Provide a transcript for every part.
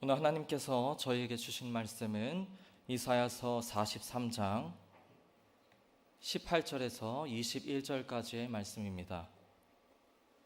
오늘 하나님께서 저희에게 주신 말씀은 이사야서 43장 18절에서 21절까지의 말씀입니다.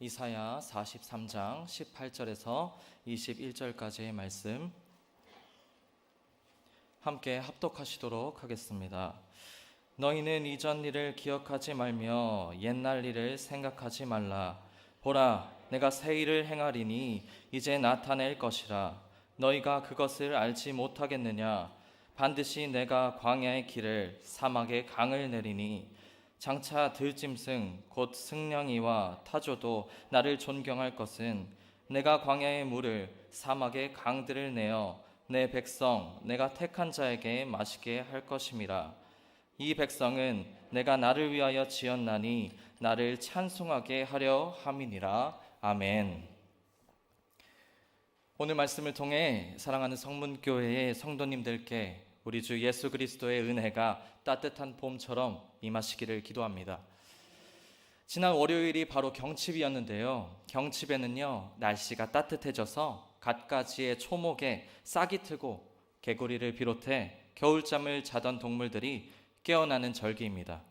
이사야 43장 18절에서 21절까지의 말씀 함께 합독하시도록 하겠습니다. 너희는 이전 일을 기억하지 말며 옛날 일을 생각하지 말라. 보라, 내가 새 일을 행하리니 이제 나타낼 것이라. 너희가 그것을 알지 못하겠느냐? 반드시 내가 광야의 길을 사막의 강을 내리니 장차 들짐승 곧 승냥이와 타조도 나를 존경할 것은 내가 광야의 물을 사막의 강들을 내어 내 백성 내가 택한 자에게 마시게 할 것임이라. 이 백성은 내가 나를 위하여 지었나니 나를 찬송하게 하려 함이니라. 아멘. 오늘 말씀을 통해 사랑하는 성문교회의 성도님들께 우리 주 예수 그리스도의 은혜가 따뜻한 봄처럼 임하시기를 기도합니다. 지난 월요일이 바로 경칩이었는데요. 경칩에는요, 날씨가 따뜻해져서 갖가지의 초목에 싹이 트고 개구리를 비롯해 겨울잠을 자던 동물들이 깨어나는 절기입니다.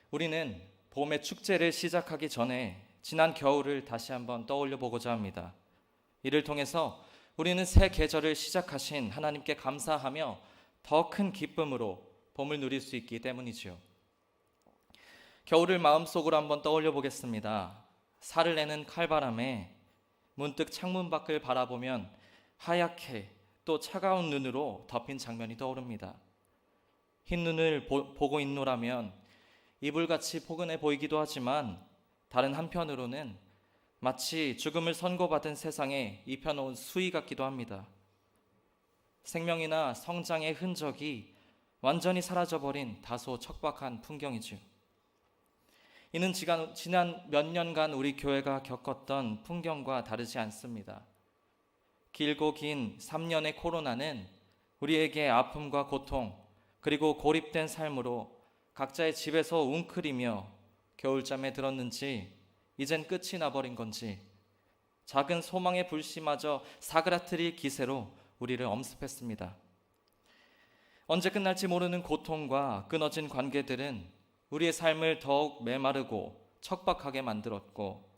우리는 봄의 축제를 시작하기 전에 지난 겨울을 다시 한번 떠올려 보고자 합니다. 이를 통해서 우리는 새 계절을 시작하신 하나님께 감사하며 더 큰 기쁨으로 봄을 누릴 수 있기 때문이지요. 겨울을 마음속으로 한번 떠올려 보겠습니다. 살을 내는 칼바람에 문득 창문 밖을 바라보면 하얗게 또 차가운 눈으로 덮인 장면이 떠오릅니다. 흰 눈을 보고 있노라면 이불같이 포근해 보이기도 하지만 다른 한편으로는 마치 죽음을 선고받은 세상에 입혀놓은 수의 같기도 합니다. 생명이나 성장의 흔적이 완전히 사라져버린 다소 척박한 풍경이죠. 이는 지난 몇 년간 우리 교회가 겪었던 풍경과 다르지 않습니다. 길고 긴 3년의 코로나는 우리에게 아픔과 고통 그리고 고립된 삶으로 각자의 집에서 웅크리며 겨울잠에 들었는지 이젠 끝이 나버린 건지 작은 소망의 불씨마저 사그라뜨릴 기세로 우리를 엄습했습니다. 언제 끝날지 모르는 고통과 끊어진 관계들은 우리의 삶을 더욱 메마르고 척박하게 만들었고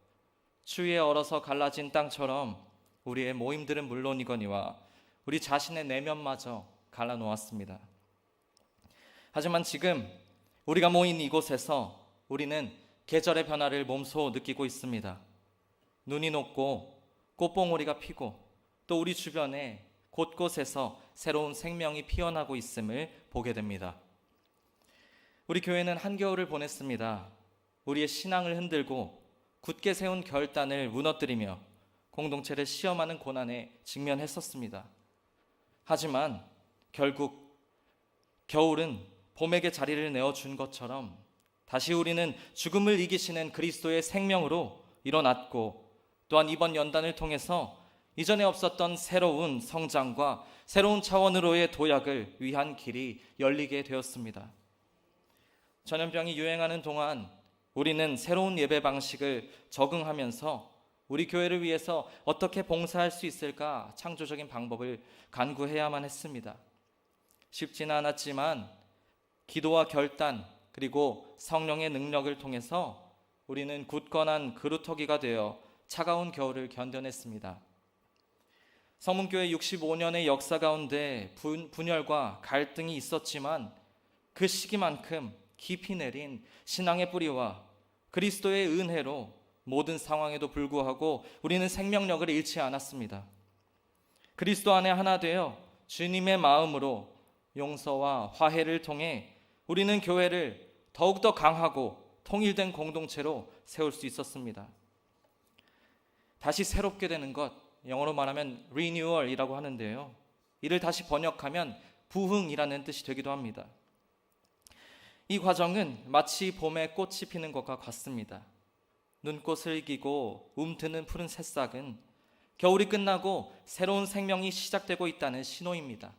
추위에 얼어서 갈라진 땅처럼 우리의 모임들은 물론이거니와 우리 자신의 내면마저 갈라놓았습니다. 하지만 지금 우리가 모인 이곳에서 우리는 계절의 변화를 몸소 느끼고 있습니다. 눈이 녹고 꽃봉오리가 피고 또 우리 주변에 곳곳에서 새로운 생명이 피어나고 있음을 보게 됩니다. 우리 교회는 한겨울을 보냈습니다. 우리의 신앙을 흔들고 굳게 세운 결단을 무너뜨리며 공동체를 시험하는 고난에 직면했었습니다. 하지만 결국 겨울은 봄에게 자리를 내어준 것처럼 다시 우리는 죽음을 이기시는 그리스도의 생명으로 일어났고 또한 이번 연단을 통해서 이전에 없었던 새로운 성장과 새로운 차원으로의 도약을 위한 길이 열리게 되었습니다. 전염병이 유행하는 동안 우리는 새로운 예배 방식을 적응하면서 우리 교회를 위해서 어떻게 봉사할 수 있을까 창조적인 방법을 간구해야만 했습니다. 쉽지는 않았지만 기도와 결단 그리고 성령의 능력을 통해서 우리는 굳건한 그루터기가 되어 차가운 겨울을 견뎌냈습니다. 성문교회 65년의 역사 가운데 분열과 갈등이 있었지만 그 시기만큼 깊이 내린 신앙의 뿌리와 그리스도의 은혜로 모든 상황에도 불구하고 우리는 생명력을 잃지 않았습니다. 그리스도 안에 하나 되어 주님의 마음으로 용서와 화해를 통해 우리는 교회를 더욱더 강하고 통일된 공동체로 세울 수 있었습니다. 다시 새롭게 되는 것, 영어로 말하면 renewal이라고 하는데요. 이를 다시 번역하면 부흥이라는 뜻이 되기도 합니다. 이 과정은 마치 봄에 꽃이 피는 것과 같습니다. 눈꽃을 이기고 움트는 푸른 새싹은 겨울이 끝나고 새로운 생명이 시작되고 있다는 신호입니다.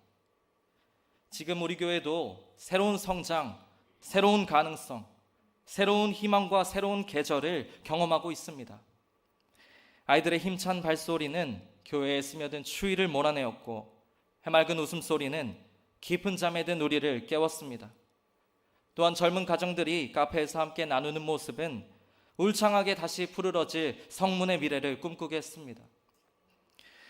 지금 우리 교회도 새로운 성장, 새로운 가능성, 새로운 희망과 새로운 계절을 경험하고 있습니다. 아이들의 힘찬 발소리는 교회에 스며든 추위를 몰아내었고 해맑은 웃음소리는 깊은 잠에 든 우리를 깨웠습니다. 또한 젊은 가정들이 카페에서 함께 나누는 모습은 울창하게 다시 푸르러질 성문의 미래를 꿈꾸게 했습니다.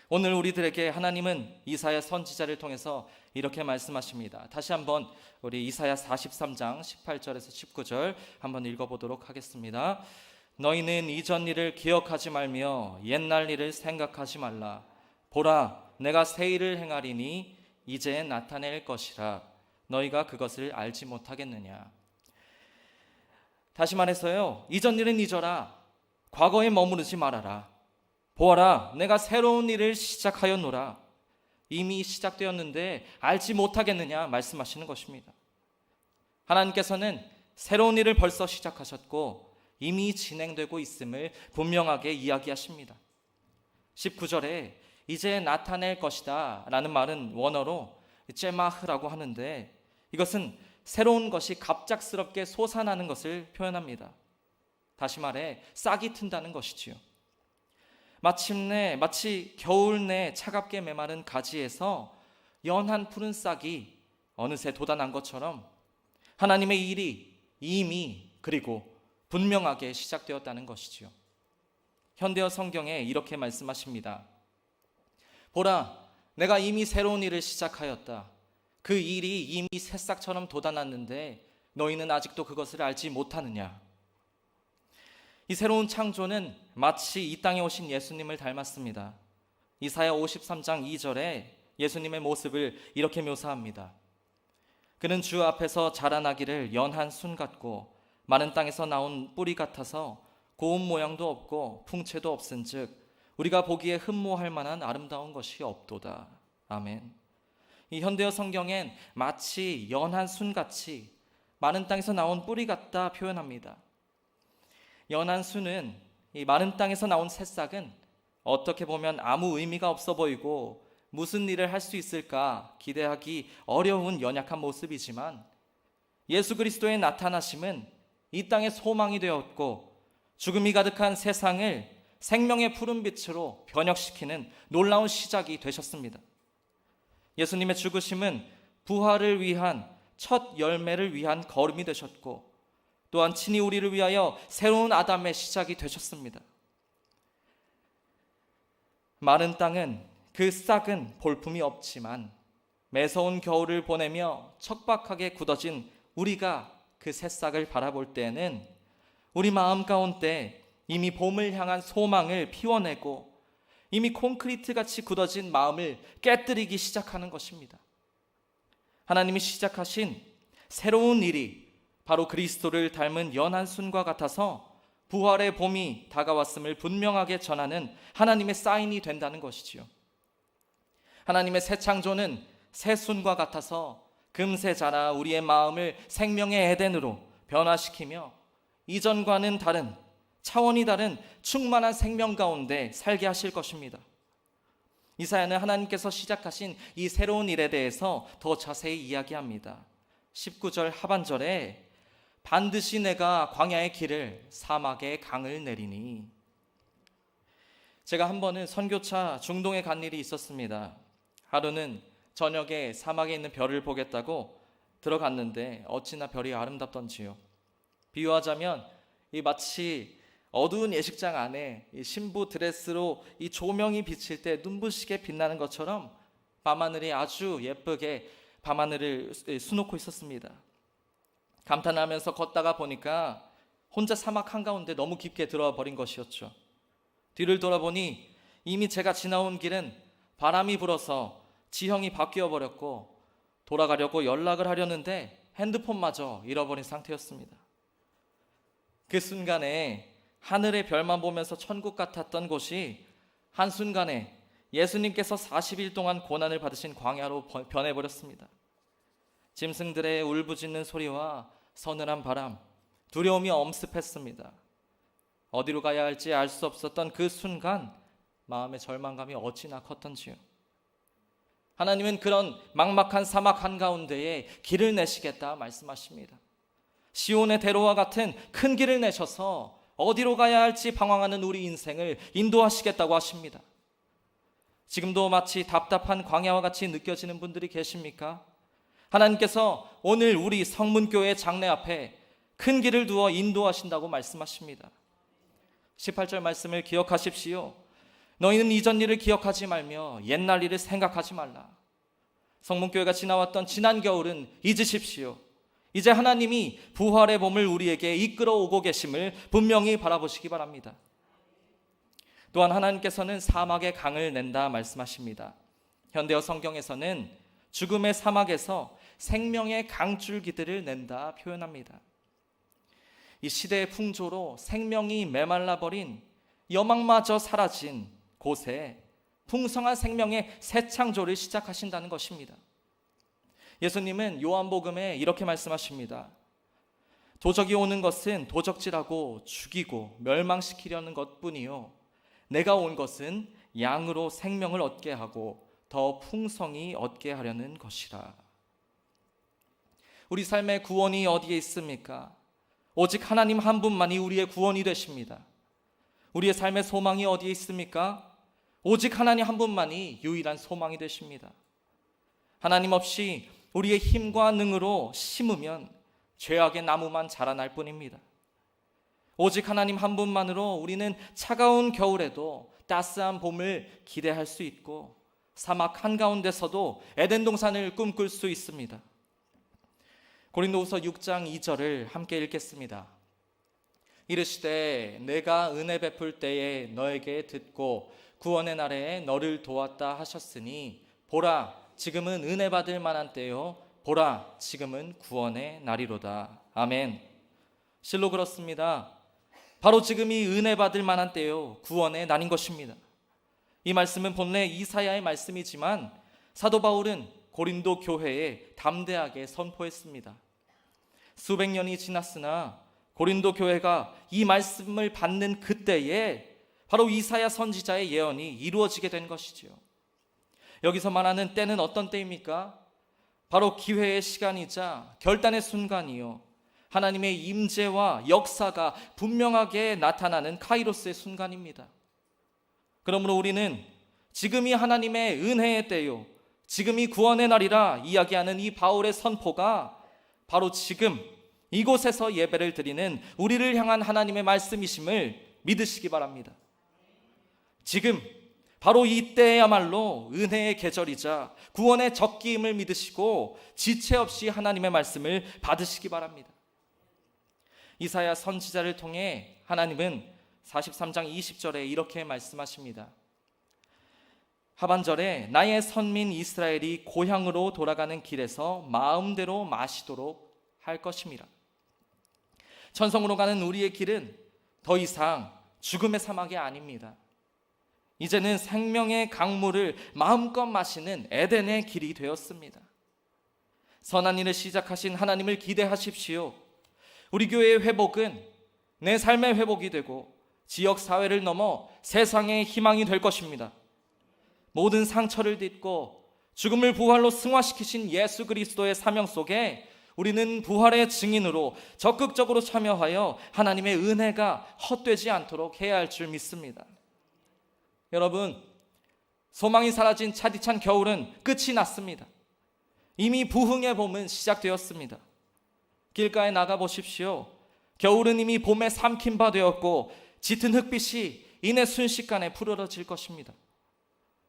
오늘 우리들에게 하나님은 이사야 선지자를 통해서 이렇게 말씀하십니다. 다시 한번 우리 이사야 43장 18절에서 19절 한번 읽어보도록 하겠습니다. 너희는 이전 일을 기억하지 말며 옛날 일을 생각하지 말라. 보라, 내가 새 일을 행하리니 이제 나타낼 것이라. 너희가 그것을 알지 못하겠느냐. 다시 말해서요, 이전 일은 잊어라. 과거에 머무르지 말아라. 보아라, 내가 새로운 일을 시작하였노라. 이미 시작되었는데 알지 못하겠느냐 말씀하시는 것입니다. 하나님께서는 새로운 일을 벌써 시작하셨고 이미 진행되고 있음을 분명하게 이야기하십니다. 19절에 이제 나타낼 것이다 라는 말은 원어로 제마흐라고 하는데, 이것은 새로운 것이 갑작스럽게 솟아나는 것을 표현합니다. 다시 말해 싹이 튼다는 것이지요. 마치 겨울 내 차갑게 메마른 가지에서 연한 푸른 싹이 어느새 돋아난 것처럼 하나님의 일이 이미 그리고 분명하게 시작되었다는 것이지요. 현대어 성경에 이렇게 말씀하십니다. 보라, 내가 이미 새로운 일을 시작하였다. 그 일이 이미 새싹처럼 돋아났는데 너희는 아직도 그것을 알지 못하느냐. 이 새로운 창조는 마치 이 땅에 오신 예수님을 닮았습니다. 이사야 53장 2절에 예수님의 모습을 이렇게 묘사합니다. 그는 주 앞에서 자라나기를 연한 순 같고 마른 땅에서 나온 뿌리 같아서 고운 모양도 없고 풍채도 없은즉 우리가 보기에 흠모할 만한 아름다운 것이 없도다. 아멘. 이 현대어 성경엔 마치 연한 순같이 마른 땅에서 나온 뿌리 같다 표현합니다. 연한 순은, 이 마른 땅에서 나온 새싹은 어떻게 보면 아무 의미가 없어 보이고 무슨 일을 할 수 있을까 기대하기 어려운 연약한 모습이지만, 예수 그리스도의 나타나심은 이 땅의 소망이 되었고 죽음이 가득한 세상을 생명의 푸른 빛으로 변혁시키는 놀라운 시작이 되셨습니다. 예수님의 죽으심은 부활을 위한 첫 열매를 위한 걸음이 되셨고 또한 친히 우리를 위하여 새로운 아담의 시작이 되셨습니다. 마른 땅은, 그 싹은 볼품이 없지만 매서운 겨울을 보내며 척박하게 굳어진 우리가 그 새싹을 바라볼 때에는 우리 마음 가운데 이미 봄을 향한 소망을 피워내고 이미 콘크리트같이 굳어진 마음을 깨뜨리기 시작하는 것입니다. 하나님이 시작하신 새로운 일이 바로 그리스도를 닮은 연한 순과 같아서 부활의 봄이 다가왔음을 분명하게 전하는 하나님의 사인이 된다는 것이지요. 하나님의 새 창조는 새 순과 같아서 금세 자라 우리의 마음을 생명의 에덴으로 변화시키며 이전과는 다른, 차원이 다른 충만한 생명 가운데 살게 하실 것입니다. 이사야는 하나님께서 시작하신 이 새로운 일에 대해서 더 자세히 이야기합니다. 19절 하반절에 반드시 내가 광야의 길을 사막의 강을 내리니. 제가 한 번은 선교차 중동에 간 일이 있었습니다. 하루는 저녁에 사막에 있는 별을 보겠다고 들어갔는데 어찌나 별이 아름답던지요. 비유하자면 이 마치 어두운 예식장 안에 이 신부 드레스로 이 조명이 비칠 때 눈부시게 빛나는 것처럼 밤하늘이 아주 예쁘게 밤하늘을 수놓고 있었습니다. 감탄하면서 걷다가 보니까 혼자 사막 한가운데 너무 깊게 들어와 버린 것이었죠. 뒤를 돌아보니 이미 제가 지나온 길은 바람이 불어서 지형이 바뀌어 버렸고 돌아가려고 연락을 하려는데 핸드폰마저 잃어버린 상태였습니다. 그 순간에 하늘의 별만 보면서 천국 같았던 곳이 한순간에 예수님께서 40일 동안 고난을 받으신 광야로 변해버렸습니다. 짐승들의 울부짖는 소리와 서늘한 바람, 두려움이 엄습했습니다. 어디로 가야 할지 알 수 없었던 그 순간 마음의 절망감이 어찌나 컸던지요. 하나님은 그런 막막한 사막 한가운데에 길을 내시겠다 말씀하십니다. 시온의 대로와 같은 큰 길을 내셔서 어디로 가야 할지 방황하는 우리 인생을 인도하시겠다고 하십니다. 지금도 마치 답답한 광야와 같이 느껴지는 분들이 계십니까? 하나님께서 오늘 우리 성문교회 장례 앞에 큰 길을 두어 인도하신다고 말씀하십니다. 18절 말씀을 기억하십시오. 너희는 이전 일을 기억하지 말며 옛날 일을 생각하지 말라. 성문교회가 지나왔던 지난 겨울은 잊으십시오. 이제 하나님이 부활의 봄을 우리에게 이끌어오고 계심을 분명히 바라보시기 바랍니다. 또한 하나님께서는 사막의 강을 낸다 말씀하십니다. 현대어 성경에서는 죽음의 사막에서 생명의 강줄기들을 낸다 표현합니다. 이 시대의 풍조로 생명이 메말라버린, 여망마저 사라진 곳에 풍성한 생명의 새 창조를 시작하신다는 것입니다. 예수님은 요한복음에 이렇게 말씀하십니다. 도적이 오는 것은 도적질하고 죽이고 멸망시키려는 것뿐이요, 내가 온 것은 양으로 생명을 얻게 하고 더 풍성히 얻게 하려는 것이라. 우리 삶의 구원이 어디에 있습니까? 오직 하나님 한 분만이 우리의 구원이 되십니다. 우리의 삶의 소망이 어디에 있습니까? 오직 하나님 한 분만이 유일한 소망이 되십니다. 하나님 없이 우리의 힘과 능으로 심으면 죄악의 나무만 자라날 뿐입니다. 오직 하나님 한 분만으로 우리는 차가운 겨울에도 따스한 봄을 기대할 수 있고 사막 한가운데서도 에덴 동산을 꿈꿀 수 있습니다. 고린도후서 6장 2절을 함께 읽겠습니다. 이르시되 내가 은혜 베풀 때에 너에게 듣고 구원의 날에 너를 도왔다 하셨으니 보라 지금은 은혜 받을 만한 때요 보라 지금은 구원의 날이로다. 아멘. 실로 그렇습니다. 바로 지금이 은혜 받을 만한 때요 구원의 날인 것입니다. 이 말씀은 본래 이사야의 말씀이지만 사도 바울은 고린도 교회에 담대하게 선포했습니다. 수백 년이 지났으나 고린도 교회가 이 말씀을 받는 그때에 바로 이사야 선지자의 예언이 이루어지게 된 것이지요. 여기서 말하는 때는 어떤 때입니까? 바로 기회의 시간이자 결단의 순간이요, 하나님의 임재와 역사가 분명하게 나타나는 카이로스의 순간입니다. 그러므로 우리는 지금이 하나님의 은혜의 때요, 지금이 구원의 날이라 이야기하는 이 바울의 선포가 바로 지금 이곳에서 예배를 드리는 우리를 향한 하나님의 말씀이심을 믿으시기 바랍니다. 지금 바로 이때야말로 은혜의 계절이자 구원의 적기임을 믿으시고 지체 없이 하나님의 말씀을 받으시기 바랍니다. 이사야 선지자를 통해 하나님은 43장 20절에 이렇게 말씀하십니다. 하반절에 나의 선민 이스라엘이 고향으로 돌아가는 길에서 마음대로 마시도록 할 것임이라. 천성으로 가는 우리의 길은 더 이상 죽음의 사막이 아닙니다. 이제는 생명의 강물을 마음껏 마시는 에덴의 길이 되었습니다. 선한 일을 시작하신 하나님을 기대하십시오. 우리 교회의 회복은 내 삶의 회복이 되고 지역 사회를 넘어 세상의 희망이 될 것입니다. 모든 상처를 딛고 죽음을 부활로 승화시키신 예수 그리스도의 사명 속에 우리는 부활의 증인으로 적극적으로 참여하여 하나님의 은혜가 헛되지 않도록 해야 할 줄 믿습니다. 여러분, 소망이 사라진 차디찬 겨울은 끝이 났습니다. 이미 부흥의 봄은 시작되었습니다. 길가에 나가보십시오. 겨울은 이미 봄에 삼킨 바 되었고 짙은 흙빛이 이내 순식간에 푸르러질 것입니다.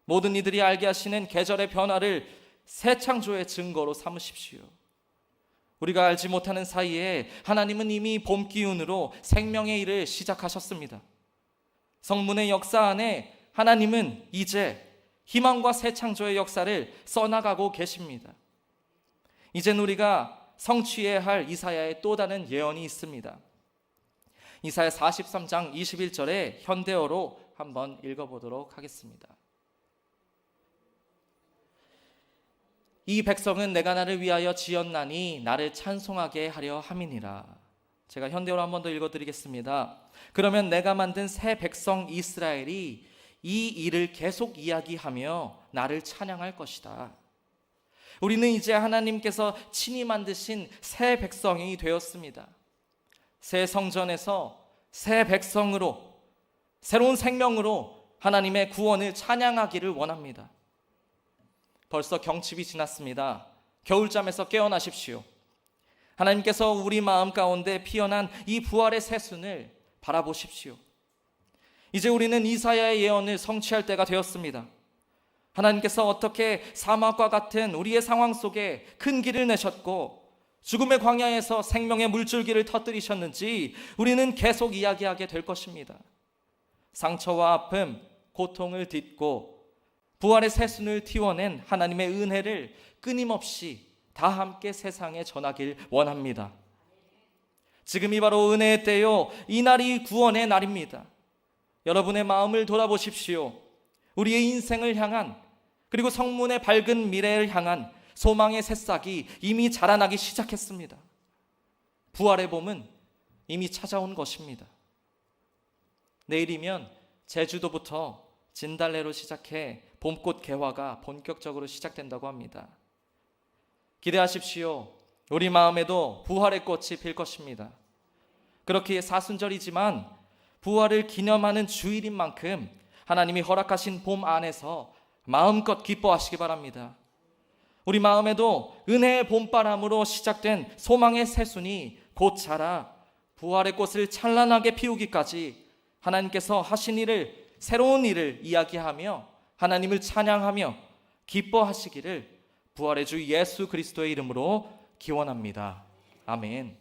모든 이들이 알게 하시는 계절의 변화를 새 창조의 증거로 삼으십시오. 우리가 알지 못하는 사이에 하나님은 이미 봄 기운으로 생명의 일을 시작하셨습니다. 성문의 역사 안에 하나님은 이제 희망과 새 창조의 역사를 써나가고 계십니다. 이젠 우리가 성취해야 할 이사야의 또 다른 예언이 있습니다. 이사야 43장 21절에 현대어로 한번 읽어보도록 하겠습니다. 이 백성은 내가 나를 위하여 지었나니 나를 찬송하게 하려 함이니라. 제가 현대어로 한 번 더 읽어드리겠습니다. 그러면 내가 만든 새 백성 이스라엘이 이 일을 계속 이야기하며 나를 찬양할 것이다. 우리는 이제 하나님께서 친히 만드신 새 백성이 되었습니다. 새 성전에서 새 백성으로 새로운 생명으로 하나님의 구원을 찬양하기를 원합니다. 벌써 경칩이 지났습니다. 겨울잠에서 깨어나십시오. 하나님께서 우리 마음 가운데 피어난 이 부활의 새순을 바라보십시오. 이제 우리는 이사야의 예언을 성취할 때가 되었습니다. 하나님께서 어떻게 사막과 같은 우리의 상황 속에 큰 길을 내셨고 죽음의 광야에서 생명의 물줄기를 터뜨리셨는지 우리는 계속 이야기하게 될 것입니다. 상처와 아픔, 고통을 딛고 부활의 새순을 틔워낸 하나님의 은혜를 끊임없이 다 함께 세상에 전하길 원합니다. 지금이 바로 은혜의 때요, 이 날이 구원의 날입니다. 여러분의 마음을 돌아보십시오. 우리의 인생을 향한, 그리고 성문의 밝은 미래를 향한 소망의 새싹이 이미 자라나기 시작했습니다. 부활의 봄은 이미 찾아온 것입니다. 내일이면 제주도부터 진달래로 시작해 봄꽃 개화가 본격적으로 시작된다고 합니다. 기대하십시오. 우리 마음에도 부활의 꽃이 필 것입니다. 그렇게 사순절이지만 부활을 기념하는 주일인 만큼 하나님이 허락하신 봄 안에서 마음껏 기뻐하시기 바랍니다. 우리 마음에도 은혜의 봄바람으로 시작된 소망의 새순이 곧 자라 부활의 꽃을 찬란하게 피우기까지 하나님께서 하신 일을, 새로운 일을 이야기하며 하나님을 찬양하며 기뻐하시기를 부활의 주 예수 그리스도의 이름으로 기원합니다. 아멘.